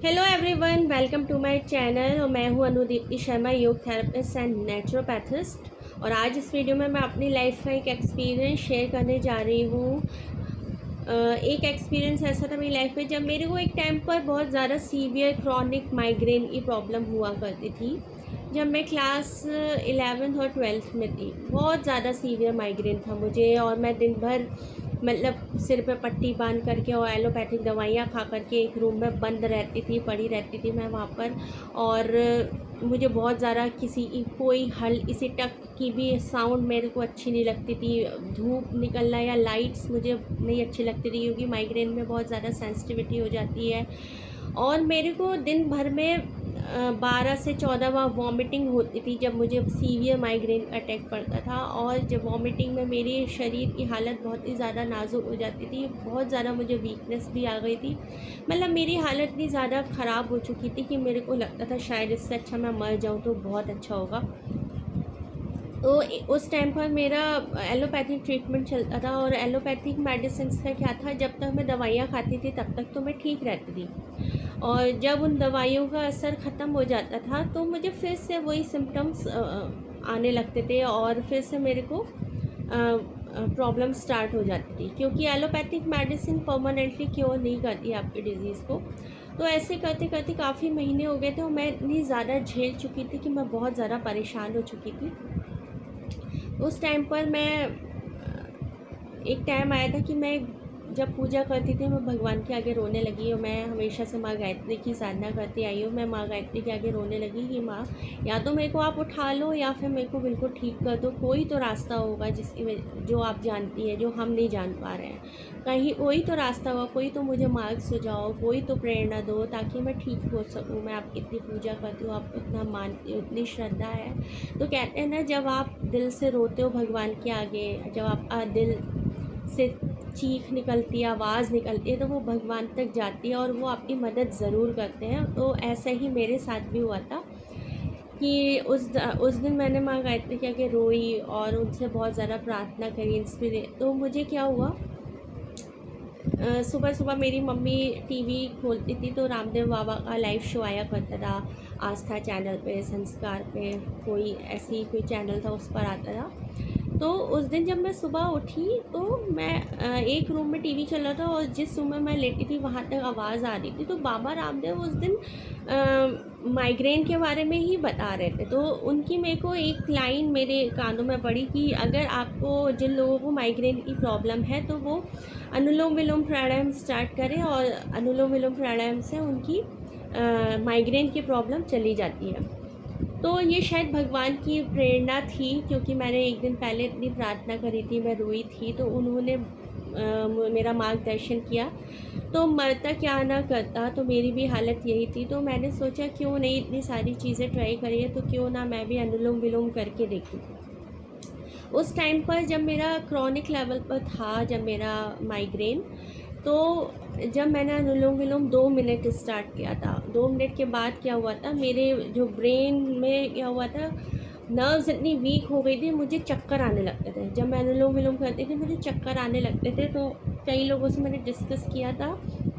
Hello everyone, welcome to my channel. और मैं हूं अनुदीप्ति शर्मा, योग थेरेपिस्ट एंड नेचुरोपैथिस्ट। और आज इस वीडियो में मैं अपनी लाइफ का एक एक्सपीरियंस शेयर करने जा रही हूँ। एक एक्सपीरियंस ऐसा था मेरी लाइफ में जब मेरे को एक टाइम पर बहुत ज़्यादा सीवियर क्रॉनिक माइग्रेन की प्रॉब्लम हुआ करती थी। जब मैं क्लास 11th और 12th में थी, बहुत ज़्यादा सीवियर माइग्रेन था मुझे। और मैं दिन भर मतलब सिर पे पट्टी बांध करके और एलोपैथिक दवाइयाँ खा करके एक रूम में बंद रहती थी, पड़ी रहती थी मैं वहाँ पर। और मुझे बहुत ज़्यादा किसी की कोई हल इसी टक की भी साउंड मेरे को अच्छी नहीं लगती थी। धूप निकलना या लाइट्स मुझे नहीं अच्छी लगती थी, क्योंकि माइग्रेन में बहुत ज़्यादा सेंसिटिविटी हो जाती है। और मेरे को दिन भर में 12 से 14 बार वॉमिटिंग होती थी जब मुझे सीवियर माइग्रेन अटैक पड़ता था। और जब वॉमिटिंग में मेरे शरीर की हालत बहुत ही ज़्यादा नाजुक हो जाती थी, बहुत ज़्यादा मुझे वीकनेस भी आ गई थी। मतलब मेरी हालत इतनी ज़्यादा ख़राब हो चुकी थी कि मेरे को लगता था शायद इससे अच्छा मैं मर जाऊँ तो बहुत अच्छा होगा। तो उस टाइम पर मेरा एलोपैथिक ट्रीटमेंट चलता था। और एलोपैथिक मेडिसिन का क्या था, जब तक मैं दवाइयाँ खाती थी तब तक तो मैं ठीक रहती थी। और जब उन दवाइयों का असर ख़त्म हो जाता था तो मुझे फिर से वही सिम्टम्स आने लगते थे, और फिर से मेरे को प्रॉब्लम स्टार्ट हो जाती थी, क्योंकि एलोपैथिक मेडिसिन परमानेंटली क्योर नहीं करती आपकी डिज़ीज़ को। तो ऐसे करते करते काफ़ी महीने हो गए थे और मैं इतनी ज़्यादा झेल चुकी थी कि मैं बहुत ज़्यादा परेशान हो चुकी थी। उस टाइम पर मैं एक टाइम आया था कि मैं जब पूजा करती थी मैं भगवान के आगे रोने लगी। और मैं हमेशा से माँ गायत्री की साधना करती आई हूँ। मैं माँ गायत्री के आगे रोने लगी कि माँ, या तो मेरे को आप उठा लो या फिर मेरे को बिल्कुल ठीक कर दो। कोई तो रास्ता होगा जो आप जानती है, जो हम नहीं जान पा रहे हैं। कहीं कोई तो रास्ता होगा, कोई तो मुझे मार्ग सुझाओ, कोई तो प्रेरणा दो ताकि मैं ठीक हो सकूँ। मैं आपकी इतनी पूजा करती हूँ, आपको इतना मानती हूँ, इतनी श्रद्धा है। तो कहते हैं ना, जब आप दिल से रोते हो भगवान के आगे, जब आप दिल से चीख निकलती है, आवाज़ निकलती है, तो वो भगवान तक जाती है और वो आपकी मदद ज़रूर करते हैं। तो ऐसा ही मेरे साथ भी हुआ था कि उस दिन मैंने माँ गायत्री के आगे रोई और उनसे बहुत ज़्यादा प्रार्थना करी, इंस्पिरे। तो मुझे क्या हुआ, सुबह सुबह मेरी मम्मी टीवी खोलती थी तो रामदेव बाबा का लाइव शो आया करता था। आस्था चैनल पे, संस्कार पे, कोई ऐसी कोई चैनल था, उस पर आता था। तो उस दिन जब मैं सुबह उठी तो मैं एक रूम में टीवी चल रहा था और जिस रूम में मैं लेटी थी वहाँ तक आवाज़ आ रही थी। तो बाबा रामदेव उस दिन माइग्रेन के बारे में ही बता रहे थे। तो उनकी मेरे को एक लाइन मेरे कानों में पड़ी कि अगर आपको, जिन लोगों को माइग्रेन की प्रॉब्लम है, तो वो अनुलोम विलोम प्राणायाम स्टार्ट करें और अनुलोम विलोम प्राणायाम से उनकी माइग्रेन की प्रॉब्लम चली जाती है। तो ये शायद भगवान की प्रेरणा थी, क्योंकि मैंने एक दिन पहले इतनी प्रार्थना करी थी, मैं रोई थी, तो उन्होंने मेरा मार्गदर्शन किया। तो मरता क्या ना करता, तो मेरी भी हालत यही थी। तो मैंने सोचा क्यों नहीं, इतनी सारी चीज़ें ट्राई करी है तो क्यों ना मैं भी अनुलोम विलोम करके देखूँ। उस टाइम पर जब मेरा क्रॉनिक लेवल पर था, जब मेरा माइग्रेन, तो जब मैंने अनुलोम विलोम 2 मिनट स्टार्ट किया था, 2 मिनट के बाद क्या हुआ था, मेरे जो ब्रेन में क्या हुआ था, नर्व्स इतनी वीक हो गई थी, मुझे चक्कर आने लगते थे। जब मैं अनुलोम विलोम करती थी मुझे चक्कर आने लगते थे। तो कई लोगों से मैंने डिस्कस किया था,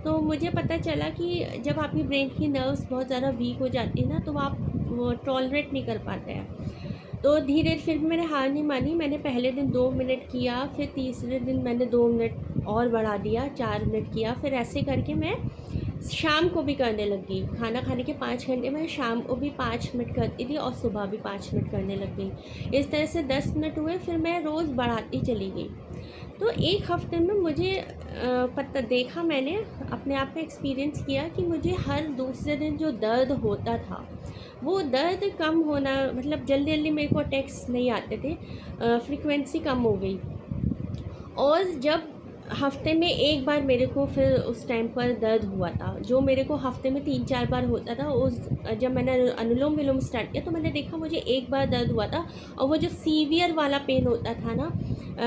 तो मुझे पता चला कि जब आपकी ब्रेन की नर्व्स बहुत ज़्यादा वीक हो जाती है ना, तो आप वो टॉलरेट नहीं कर पाते हैं। तो धीरे फिर मैंने हार नहीं मानी। मैंने पहले दिन 2 मिनट किया, फिर तीसरे दिन मैंने 2 मिनट और बढ़ा दिया, 4 मिनट किया। फिर ऐसे करके मैं शाम को भी करने लगी। खाना खाने के 5 घंटे में शाम को भी 5 मिनट करती थी और सुबह भी 5 मिनट करने लग गई। इस तरह से 10 मिनट हुए, फिर मैं रोज़ बढ़ाती चली गई। तो एक हफ्ते में मुझे पता देखा, मैंने अपने आप में एक्सपीरियंस किया कि मुझे हर दूसरे दिन जो दर्द होता था, वो दर्द कम होना, मतलब जल्दी जल्दी मेरे को अटैक्स नहीं आते थे, फ्रीक्वेंसी कम हो गई। और जब हफ्ते में एक बार मेरे को फिर उस टाइम पर दर्द हुआ था, जो मेरे को हफ्ते में 3-4 बार होता था, उस जब मैंने अनुलोम विलोम स्टार्ट किया तो मैंने देखा मुझे एक बार दर्द हुआ था। और वो जो सीवियर वाला पेन होता था ना,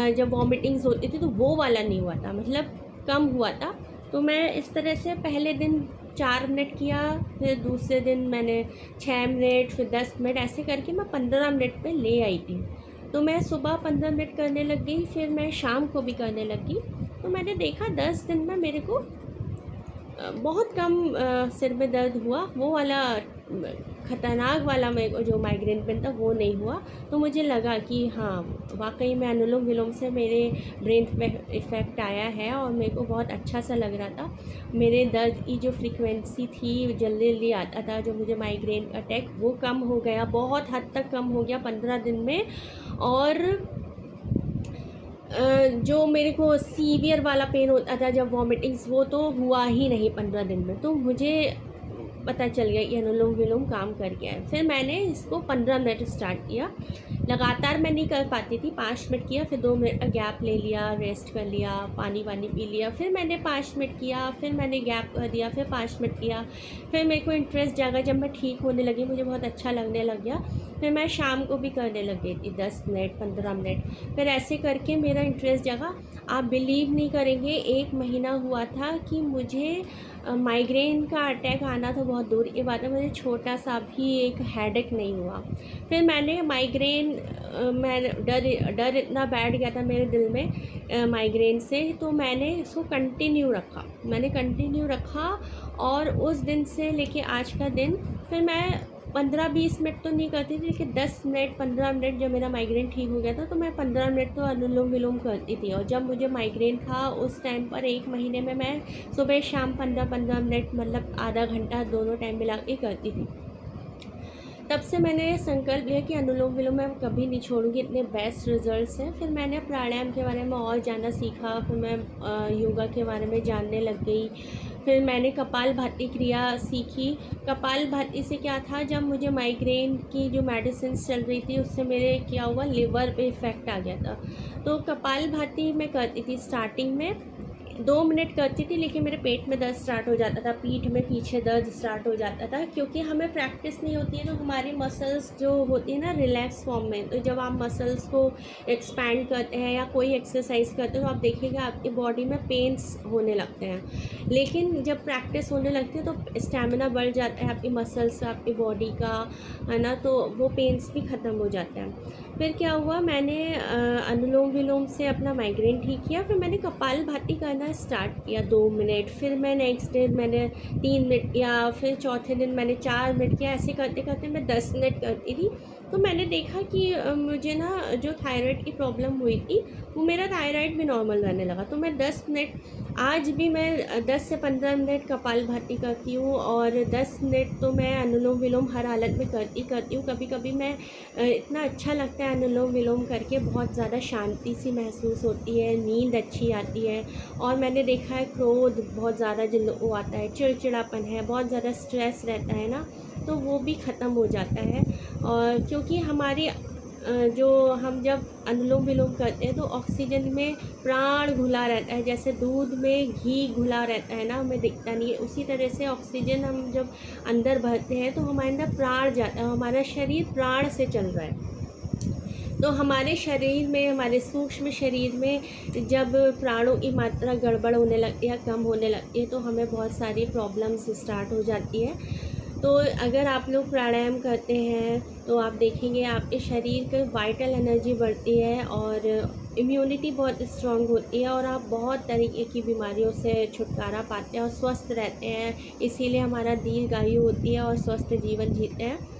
जब वॉमिटिंग्स होती थी, तो वो वाला नहीं हुआ था, मतलब कम हुआ था। तो मैं इस तरह से पहले दिन 4 मिनट किया, फिर दूसरे दिन मैंने 6 मिनट, फिर 10 मिनट, ऐसे करके मैं 15 मिनट पे ले आई थी। तो मैं सुबह 15 मिनट करने लग गई, फिर मैं शाम को भी करने लगी। तो मैंने देखा 10 दिन में मेरे को बहुत कम सिर में दर्द हुआ, वो वाला ख़तरनाक वाला मेरे को जो माइग्रेन पेन था वो नहीं हुआ। तो मुझे लगा कि हाँ, वाकई में अनुलोम विलोम से मेरे ब्रेन पे इफ़ेक्ट आया है और मेरे को बहुत अच्छा सा लग रहा था। मेरे दर्द की जो फ्रीक्वेंसी थी, जल्दी जल्दी आता था जो मुझे माइग्रेन अटैक, वो कम हो गया, बहुत हद तक कम हो गया 15 दिन में। और जो मेरे को सीवियर वाला पेन होता था जब वॉमिटिंग्स, वो तो हुआ ही नहीं 15 दिन में। तो मुझे पता चल गया कि अनुलोम विलोम काम कर गया है। फिर मैंने इसको 15 मिनट स्टार्ट किया। लगातार मैं नहीं कर पाती थी, 5 मिनट किया, फिर 2 मिनट का गैप ले लिया, रेस्ट कर लिया, पानी वानी पी लिया, फिर मैंने 5 मिनट किया, फिर मैंने गैप कर दिया, फिर 5 मिनट किया। फिर मेरे को इंटरेस्ट जागा, जब मैं ठीक होने लगी, मुझे बहुत अच्छा लगने लग गया। फिर मैं शाम को भी करने लग गई थी 10 मिनट, 15 मिनट। फिर ऐसे करके मेरा इंटरेस्ट जागा। आप बिलीव नहीं करेंगे, 1 महीना हुआ था कि मुझे माइग्रेन का अटैक आना तो बहुत दूर की बात है, मुझे छोटा सा भी एक हेडेक नहीं हुआ। फिर मैंने माइग्रेन, मैं डर इतना बैठ गया था मेरे दिल में माइग्रेन से, तो मैंने इसको कंटिन्यू रखा। और उस दिन से लेके आज का दिन, फिर मैं 15-20 मिनट तो नहीं करती थी, लेकिन 10 मिनट 15 मिनट, जब मेरा माइग्रेन ठीक हो गया था तो मैं 15 मिनट तो अनुलोम विलोम करती थी। और जब मुझे माइग्रेन था उस टाइम पर 1 महीने में मैं सुबह शाम 15-15 मिनट, मतलब आधा घंटा, दोनों टाइम मिला के करती थी। तब से मैंने संकल्प लिया कि अनुलोम विलोम मैं कभी नहीं छोड़ूंगी, इतने बेस्ट रिजल्ट्स हैं। फिर मैंने प्राणायाम के बारे में और जानना सीखा, फिर मैं योगा के बारे में जानने लग गई। फिर मैंने कपालभाति क्रिया सीखी। कपालभाति से क्या था, जब मुझे माइग्रेन की जो मेडिसिन चल रही थी उससे मेरे क्या हुआ, लिवर पे इफ़ेक्ट आ गया था। तो कपालभाति मैं करती थी स्टार्टिंग में 2 मिनट करती थी, लेकिन मेरे पेट में दर्द स्टार्ट हो जाता था, पीठ में पीछे दर्द स्टार्ट हो जाता था, क्योंकि हमें प्रैक्टिस नहीं होती है। तो हमारी मसल्स जो होती है ना रिलैक्स फॉर्म में, तो जब आप मसल्स को एक्सपैंड करते हैं या कोई एक्सरसाइज करते हो तो आप देखिएगा आपकी बॉडी में पेन्स होने लगते हैं। लेकिन जब प्रैक्टिस होने लगती है तो स्टेमिना बढ़ जाता है आपकी मसल्स का, आपकी बॉडी का, है ना, तो वो पेन्स भी ख़त्म हो जाते हैं। फिर क्या हुआ, मैंने अनुलोम विलोम से अपना माइग्रेन ठीक किया। फिर मैंने कपालभाति करना स्टार्ट किया 2 मिनट, फिर मैं नेक्स्ट डे मैंने 3 मिनट किया, फिर चौथे दिन मैंने 4 मिनट किया। ऐसे करते करते मैं 10 मिनट करती थी। तो मैंने देखा कि मुझे ना जो थायराइड की प्रॉब्लम हुई थी, वो मेरा थायराइड भी नॉर्मल रहने लगा। तो मैं 10 मिनट, आज भी मैं 10 से 15 मिनट कपालभाति करती हूँ, और 10 मिनट तो मैं अनुलोम विलोम हर हालत में करती हूँ। कभी कभी मैं इतना अच्छा लगता है अनुलोम विलोम करके, बहुत ज़्यादा शांति सी महसूस होती है, नींद अच्छी आती है। और मैंने देखा है क्रोध बहुत ज़्यादा जिन लोगों को आता है, चिड़चिड़ापन है, बहुत ज़्यादा स्ट्रेस रहता है ना, तो वो भी ख़त्म हो जाता है। और क्योंकि हमारी जो हम जब अनुलोम विलोम करते हैं तो ऑक्सीजन में प्राण घुला रहता है, जैसे दूध में घी घुला रहता है ना, हमें दिखता नहीं है, उसी तरह से ऑक्सीजन हम जब अंदर भरते हैं तो हमारे अंदर प्राण जाता है, हमारा शरीर प्राण से चल रहा है। तो हमारे शरीर में, हमारे सूक्ष्म शरीर में जब प्राणों की मात्रा गड़बड़ होने लगती है, कम होने लगती है, तो हमें बहुत सारी प्रॉब्लम्स स्टार्ट हो जाती है। तो अगर आप लोग प्राणायाम करते हैं तो आप देखेंगे आपके शरीर की वाइटल एनर्जी बढ़ती है और इम्यूनिटी बहुत स्ट्रांग होती है, और आप बहुत तरीके की बीमारियों से छुटकारा पाते हैं और स्वस्थ रहते हैं। इसीलिए हमारा दीर्घायु होती है और स्वस्थ जीवन जीते हैं।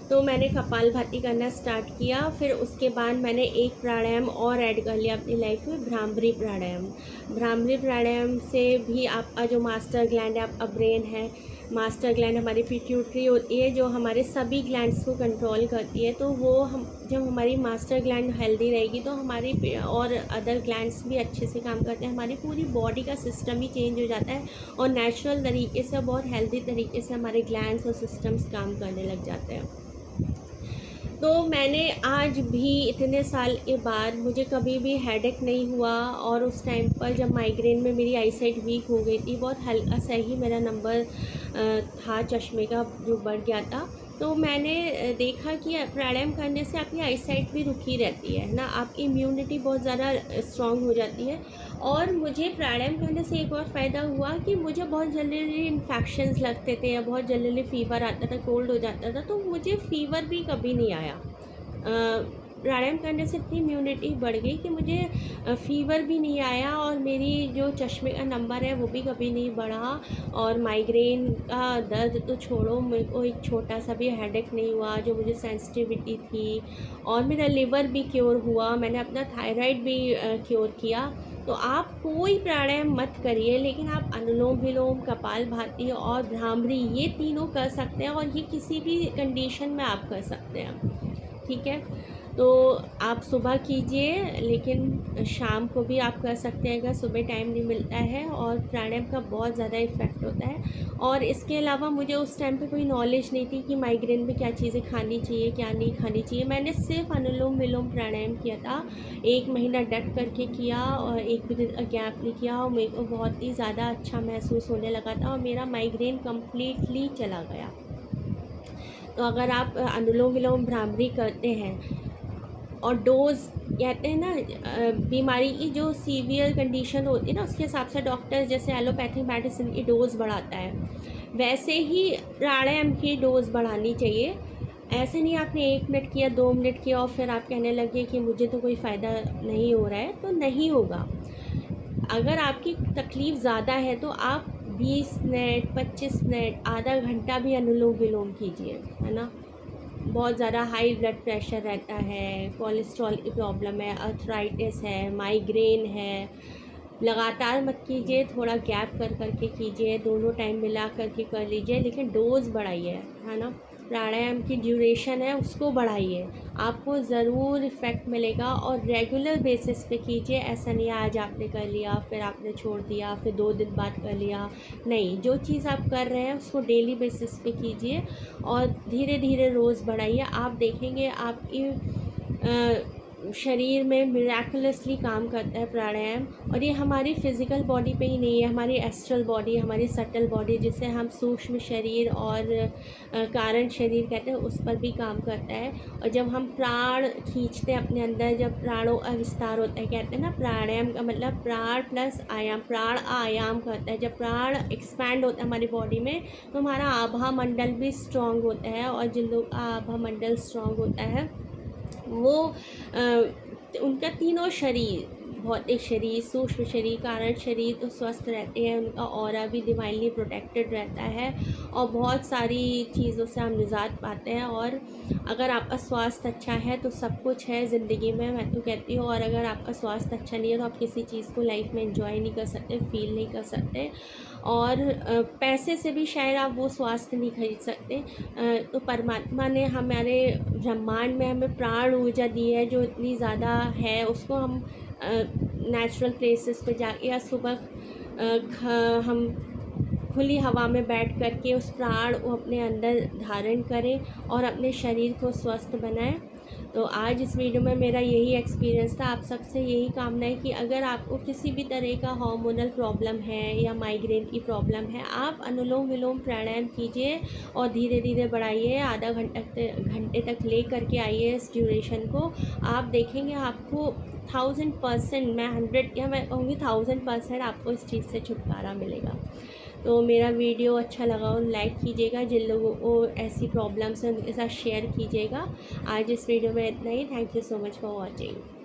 तो मैंने कपालभाति करना स्टार्ट किया। फिर उसके बाद मैंने एक प्राणायाम और ऐड कर लिया अपनी लाइफ में, भ्रामरी प्राणायाम। भ्रामरी प्राणायाम से भी आपका जो मास्टर ग्लैंड है, आपका ब्रेन है, मास्टर ग्लैंड हमारी पिट्यूटरी होती है जो हमारे सभी ग्लैंड्स को कंट्रोल करती है। तो वो हम, जब हमारी मास्टर ग्लैंड हेल्दी रहेगी तो हमारी और अदर ग्लैंड्स भी अच्छे से काम करते हैं, हमारी पूरी बॉडी का सिस्टम ही चेंज हो जाता है और नेचुरल तरीके से, बहुत हेल्दी तरीके से हमारे ग्लैंड्स और सिस्टम्स काम करने लग जाते हैं। तो मैंने आज भी इतने साल के बाद, मुझे कभी भी हेडेक नहीं हुआ। और उस टाइम पर जब माइग्रेन में मेरी आईसाइट वीक हो गई थी, बहुत हल्का सा ही मेरा नंबर था चश्मे का जो बढ़ गया था, तो मैंने देखा कि प्राणायाम करने से आपकी आईसाइट भी रुकी रहती है ना, आपकी इम्यूनिटी बहुत ज़्यादा स्ट्रॉन्ग हो जाती है। और मुझे प्राणायाम करने से एक और फ़ायदा हुआ कि मुझे बहुत जल्दी जल्दी इन्फेक्शंस लगते थे या बहुत जल्दी जल्दी फ़ीवर आता था, कोल्ड हो जाता था, तो मुझे फ़ीवर भी कभी नहीं आया। प्राणायाम करने से इतनी इम्यूनिटी बढ़ गई कि मुझे फ़ीवर भी नहीं आया और मेरी जो चश्मे का नंबर है वो भी कभी नहीं बढ़ा, और माइग्रेन का दर्द तो छोड़ो, मेरे को एक छोटा सा भी हेडेक नहीं हुआ जो मुझे सेंसिटिविटी थी, और मेरा लिवर भी क्योर हुआ, मैंने अपना थायराइड भी क्योर किया। तो आप कोई प्राणायाम मत करिए, लेकिन आप अनुलोम विलोम, कपालभाति और भ्रामरी ये तीनों कर सकते हैं, और ये किसी भी कंडीशन में आप कर सकते हैं, ठीक है। तो आप सुबह कीजिए, लेकिन शाम को भी आप कर सकते हैं अगर सुबह टाइम नहीं मिलता है, और प्राणायाम का बहुत ज़्यादा इफ़ेक्ट होता है। और इसके अलावा मुझे उस टाइम पे कोई नॉलेज नहीं थी कि माइग्रेन में क्या चीज़ें खानी चाहिए, क्या नहीं खानी चाहिए। मैंने सिर्फ अनुलोम विलोम प्राणायाम किया था, 1 महीना डट करके किया और एक भी दिन गैप नहीं किया, और मेरे को बहुत ही ज़्यादा अच्छा महसूस होने लगा था, और मेरा माइग्रेन कम्प्लीटली चला गया। तो अगर आप अनुलोम विलोम भ्रामरी करते हैं, और डोज़ कहते हैं ना, बीमारी की जो सीवियर कंडीशन होती है ना, उसके हिसाब से डॉक्टर जैसे एलोपैथिक मेडिसिन की डोज़ बढ़ाता है, वैसे ही प्राणायाम की डोज़ बढ़ानी चाहिए। ऐसे नहीं आपने 1 मिनट किया, 2 मिनट किया और फिर आप कहने लगे कि मुझे तो कोई फ़ायदा नहीं हो रहा है, तो नहीं होगा। अगर आपकी तकलीफ़ ज़्यादा है तो आप 20 मिनट, 25 मिनट, आधा घंटा भी अनुलोम विलोम कीजिए, है ना। बहुत ज़्यादा हाई ब्लड प्रेशर रहता है, कोलेस्ट्रॉल की प्रॉब्लम है, अर्थराइटिस है, माइग्रेन है, लगातार मत कीजिए, थोड़ा गैप कर करके कीजिए, दोनों टाइम मिला करके कर लीजिए, लेकिन डोज़ बढ़ाइए, है ना। प्राणायाम की ड्यूरेशन है उसको बढ़ाइए, आपको ज़रूर इफ़ेक्ट मिलेगा। और रेगुलर बेसिस पे कीजिए, ऐसा नहीं आज आपने कर लिया फिर आपने छोड़ दिया, फिर 2 दिन बाद कर लिया, नहीं, जो चीज़ आप कर रहे हैं उसको डेली बेसिस पे कीजिए, और धीरे धीरे रोज़ बढ़ाइए। आप देखेंगे आपकी शरीर में मिराकुलसली काम करता है प्राणायाम। और ये हमारी फ़िज़िकल बॉडी पे ही नहीं है, हमारी एस्ट्रल बॉडी, हमारी सटल बॉडी, जिसे हम सूक्ष्म शरीर और कारण शरीर कहते हैं, उस पर भी काम करता है। और जब हम प्राण खींचते हैं अपने अंदर, जब प्राणों का विस्तार होता है, कहते हैं ना प्राणायाम का मतलब प्राण प्लस आयाम, प्राण आयाम करता है। जब प्राण एक्सपैंड होता है हमारी बॉडी में, तो हमारा आभा मंडल भी स्ट्रॉन्ग होता है, और जिन लोग का आभा मंडल स्ट्रॉन्ग होता है वो उनका तीनों शरीर, भौतिक शरीर, सूक्ष्म शरीर, कारण शरीर तो स्वस्थ रहते हैं, उनका ऑरा भी डिवाइनली प्रोटेक्टेड रहता है, और बहुत सारी चीज़ों से हम निजात पाते हैं। और अगर आपका स्वास्थ्य अच्छा है तो सब कुछ है ज़िंदगी में, मैं तो कहती हूँ। और अगर आपका स्वास्थ्य अच्छा नहीं है तो आप किसी चीज़ को लाइफ में एंजॉय नहीं कर सकते, फील नहीं कर सकते, और पैसे से भी शायद आप वो स्वास्थ्य नहीं खरीद सकते। तो परमात्मा ने हमारे ब्रह्मांड में हमें प्राण ऊर्जा दी है जो इतनी ज़्यादा है, उसको हम नेचुरल प्लेसेस पे जाके या सुबह हम खुली हवा में बैठ कर के उस प्राण को अपने अंदर धारण करें और अपने शरीर को स्वस्थ बनाएं। तो आज इस वीडियो में मेरा यही एक्सपीरियंस था। आप सबसे यही कामना है कि अगर आपको किसी भी तरह का हार्मोनल प्रॉब्लम है या माइग्रेन की प्रॉब्लम है, आप अनुलोम विलोम प्राणायाम कीजिए और धीरे धीरे बढ़ाइए, आधा घंटे तक ले करके आइए इस ड्यूरेशन को। आप देखेंगे आपको 1000%, मैं 100 या मैं कहूँगी 1000% आपको इस चीज़ से छुटकारा मिलेगा। तो मेरा वीडियो अच्छा लगा और लाइक कीजिएगा, जिन लोगों को ऐसी प्रॉब्लम्स हैं उनके साथ शेयर कीजिएगा। आज इस वीडियो में इतना ही। Thank you so much for watching.